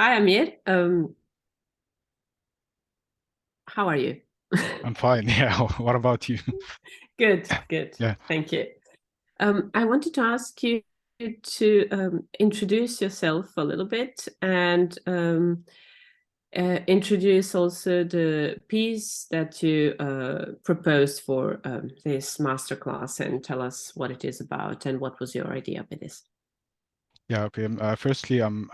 Hi, Amir. How are you? I'm fine. Yeah. What about you? Good, good. Yeah. Thank you. I wanted to ask you to introduce yourself a little bit and introduce also the piece that you proposed for this masterclass and tell us what it is about and what was your idea with this. Yeah. Okay. Firstly, I'm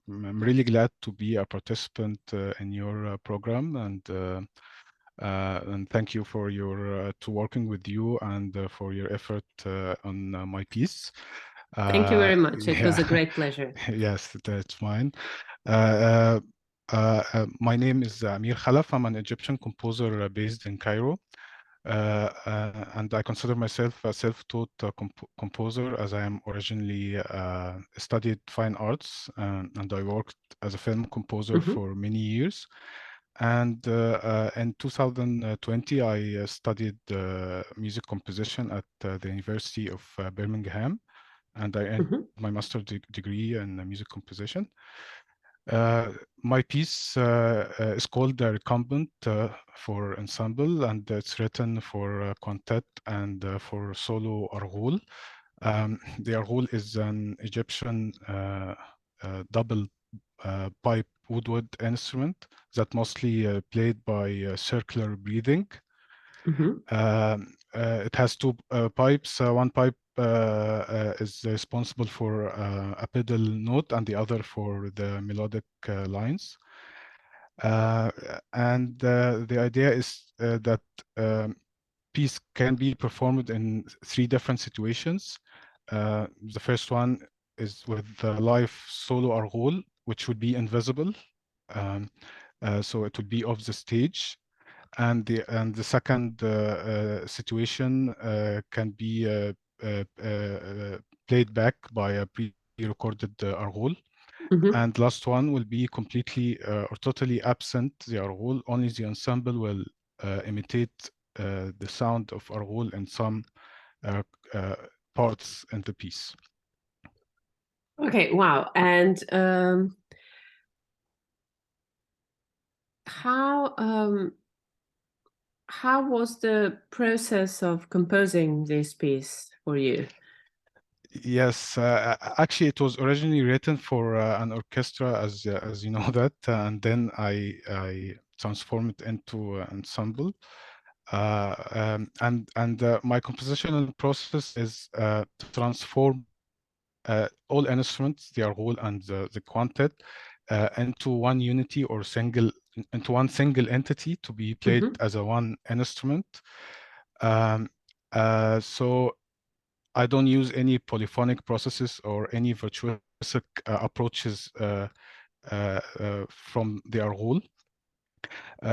really glad to be a participant in your program, and thank you for your to working with you and for your effort on my piece. Thank you very much. It was Yeah. a great pleasure. Yes, that's mine. Uh, my name is Amir Khalaf. I'm an Egyptian composer based in Cairo. And I consider myself a self-taught composer, as I am originally studied fine arts, and I worked as a film composer Mhm, for many years. And in 2020, I studied music composition at the University of Birmingham, and I earned mhm, my master's degree in music composition. Uh, my piece is called The Recumbent for ensemble, and it's written for quartet and for solo arghoul. The arghoul is an Egyptian double pipe woodwind instrument that mostly played by circular breathing. mhm, It has two pipes. One pipe is responsible for a pedal note, and the other for the melodic lines. Uh, and the idea is that piece can be performed in three different situations. The first one is with the live solo arghoul, which would be invisible. Um, so it would be off the stage. And the second situation can be played back by a pre-recorded arghoul. mhm. And last one will be completely or totally absent the arghoul. Only the ensemble will imitate the sound of arghoul in some uh, uh, parts in the piece. Okay, wow. And how how was the process of composing this piece for you? Yes, actually, it was originally written for an orchestra, as you know that, and then I transformed it into an ensemble. And my compositional process is to transform all instruments, the arghoul and the quintet, into one unity or into one single entity to be played Mhm, as a one instrument. Um, so I don't use any polyphonic processes or any virtuosic approaches from the arghoul.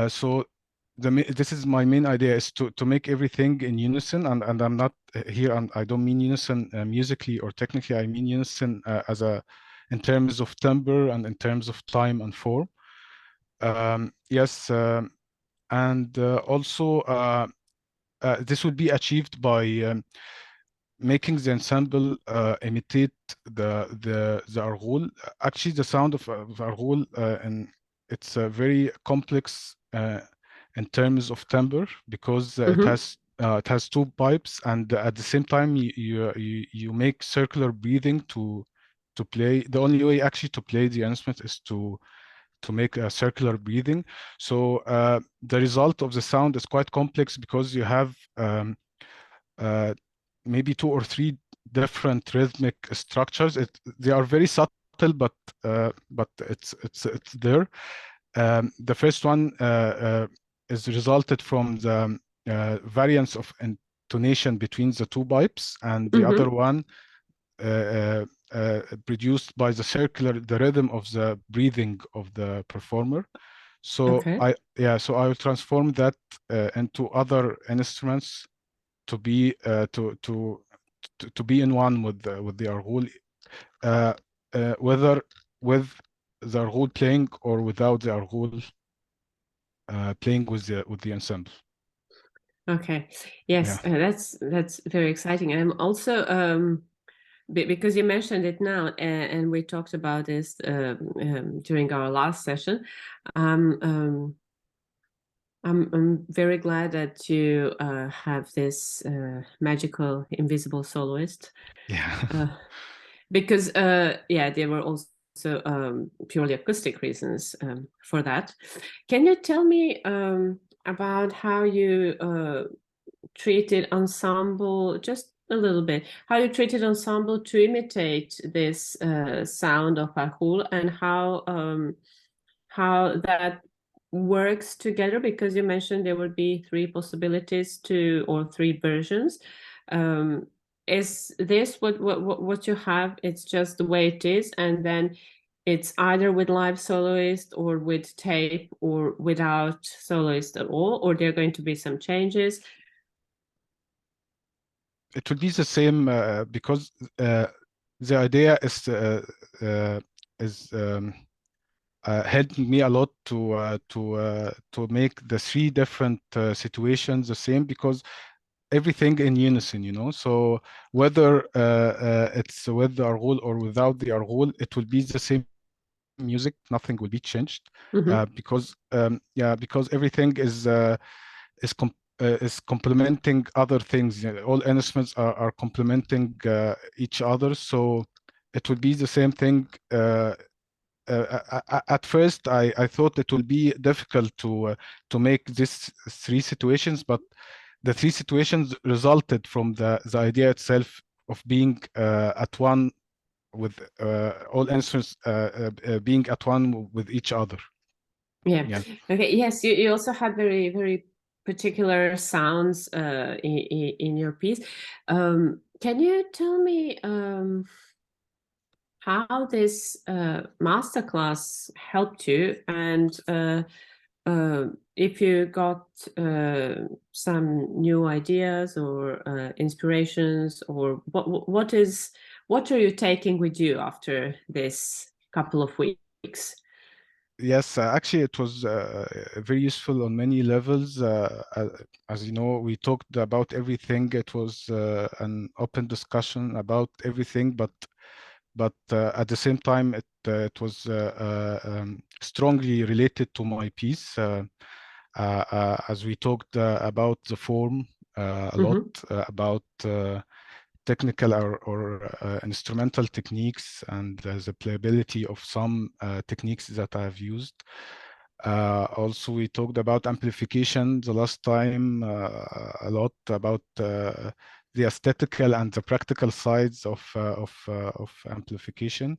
So this is my main idea, is to make everything in unison, and I'm not here, and I don't mean unison musically or technically. I mean unison in terms of timbre and in terms of time and form. Yes, and also this will be achieved by making the ensemble imitate the arghoul. Actually, the sound of arghoul, and it's very complex in terms of timbre, because mhm, it has two pipes, and at the same time you make circular breathing to play. The only way actually to play the instrument is to make a circular breathing. So the result of the sound is quite complex, because you have uh, maybe two or three different rhythmic structures. They are very subtle, but it's there. The first one is resulted from the variance of intonation between the two pipes, and the other mhm. one produced by the rhythm of the breathing of the performer. Okay. So I will transform that into other instruments to be to be in one with the arghoul, uh, whether with the arghoul playing or without the arghoul playing with the ensemble. Okay. Yeah. Yes, that's very exciting. I'm also because you mentioned it now, and we talked about this during our last session. I'm very glad that you have this magical invisible soloist. Yeah. Because yeah, there were also purely acoustic reasons for that. Can you tell me about how you treated ensemble, just a little bit, how you treated ensemble to imitate this sound of arghoul, and how that works together? Because you mentioned there would be three possibilities to, or three versions. Is this what you have? It's just the way it is, and then it's either with live soloist or with tape or without soloist at all, or there are going to be some changes? It would be the same because the idea is helping me a lot to make the three different situations the same, because everything in unison, you know. So whether it's with the arghoul or without the arghoul, it will be the same music. Nothing will be changed because because everything is complementing other things. You know, all instruments are complementing each other, so it will be the same thing. At first, I thought it will be difficult to make these three situations, but the three situations resulted from the idea itself of being at one with all instruments being at one with each other. Yeah. Okay. Yes, you also had very, very particular sounds in your piece. Can you tell me how this masterclass helped you, and if you got some new ideas or inspirations, or what are you taking with you after this couple of weeks? Yes, actually, it was very useful on many levels. As you know, we talked about everything. It was an open discussion about everything, but at the same time, it was strongly related to my piece, as we talked about the form a lot, about technical or instrumental techniques, and the playability of some techniques that I've used. Also, we talked about amplification the last time, a lot about the aesthetical and the practical sides of amplification.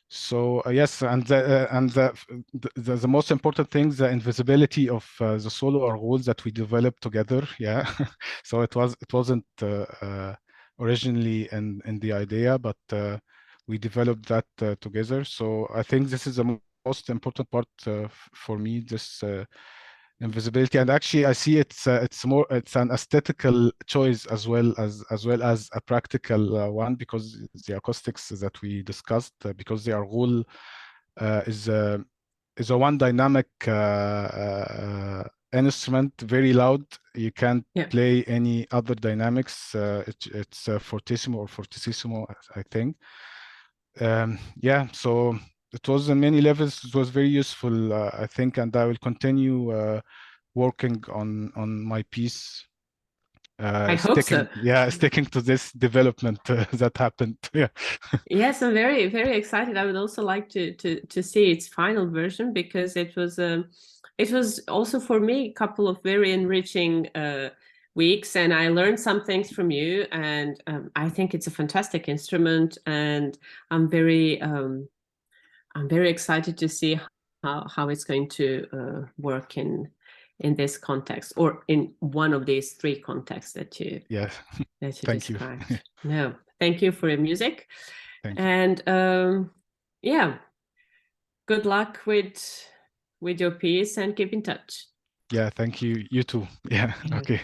So yes, and the most important thing, the invisibility of the solo arghoul that we developed together. Yeah, so it wasn't originally in the idea, but we developed that together. So I think this is the most important part for me, this invisibility. And actually, I see it's an aesthetical choice as well as a practical one, because the acoustics that we discussed, because the arghoul is a one dynamic instrument, very loud. You can't play any other dynamics. It's fortissimo or fortissimo, I think. Yeah, so it was on many levels. It was very useful, I think, and I will continue working on my piece. I hope so. Yeah, sticking to this development that happened. Yeah. Yes, I'm very, very excited. I would also like to see its final version, because it was also for me a couple of very enriching weeks, and I learned some things from you, and I think it's a fantastic instrument, and I'm very excited to see how it's going to work in this context, or in one of these three contexts that you Thank described. you. No, thank you for your music. Thank you. And yeah, good luck with your piece, and keep in touch. Yeah, thank you. You too. Yeah. Okay.